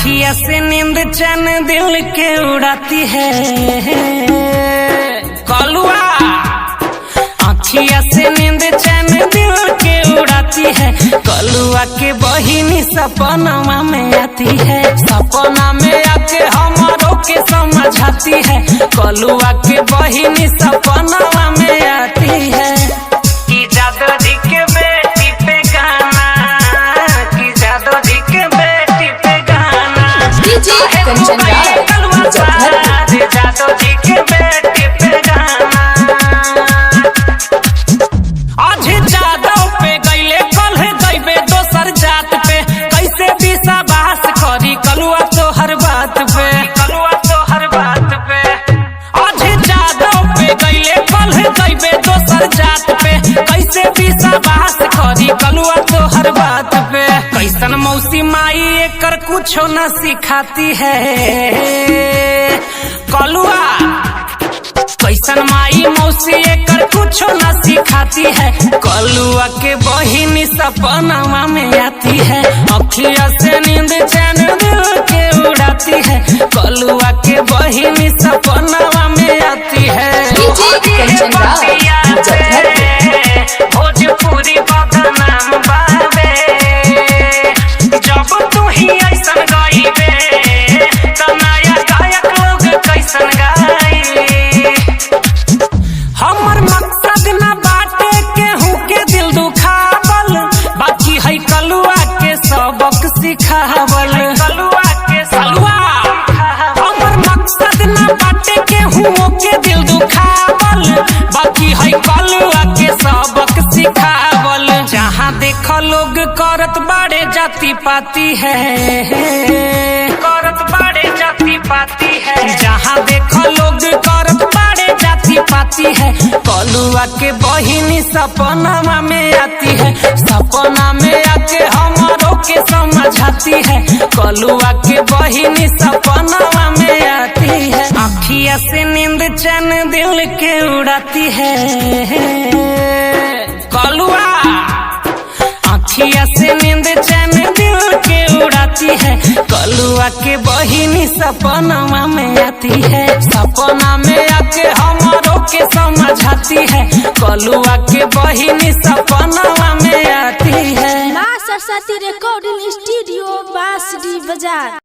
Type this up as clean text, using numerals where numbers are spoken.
अखिया से नींद चैन दिल के उड़ाती है कलुआ। अखिया से नींद चैन दिल के उड़ाती है कलुआ के बहिनी सपना में आती है। सपना में आके हमारों के समझाती है कलुआ के बहिनी सपना में आती है। की जादू जी के बेटी पे गाना, की जादू जी के बेटी पे गाना, कंचन जादू जी के बेटी पे गाना। आज जादव पे गईले कल गईबे दोसर जात पे, कैसे विश्वास करी कलुआ तो हर बात पे, कलुआ तो हर बात पे। आज जादव पे गईले कल गईबे दोसर जात पे, कैसे विश्वास करी कलुआ तो हर बात पे। कैसन मौसी माई एकर कुछो न सिखाती है कलुआ। कैसन माई मौसी एकर कुछो न सिखाती है कलुआ के बहिनी सपना में आती है। अखिया से नींद चैन दिल के उड़ाती है कलुआ के बहिनी सपना में आती है। भोजपुरी बदनाम बाबे, जब तू ही ऐसन गाइबे त नया गायक लोग कैसन गाई। हमर मकसद न बाटे केहू के दिल दुखावल, बाकी है कलुआ के सबक सिखावल, कलुआ के सलुआ। हमर मकसद न बाटे केहू के दिल दुखावल, बाकी है कलुआ के सबक सिखावल। जहाँ देखो लोग करत बाड़े जाति पाती है, करत बाड़े जाति पाती है। जहाँ देखो लोग करत बाड़े जाति पाती है कलुआ के बहिनी सपना में आती है। सपना में आके हमारों के समझाती है कलुआ के बहिनी सपना में आती है। अखिया से नींद चैन दिल के उड़ाती है कलुआ। अखिया से नींद चैन दिल के उड़ाती है कलुआ के बहिनी सपना में आती है। सपना में आके हमारों के समझाती है कलुआ के बहिनी सपना में आती है। मां सरस्वती रिकॉर्डिंग स्टूडियो बांसडी बाजार।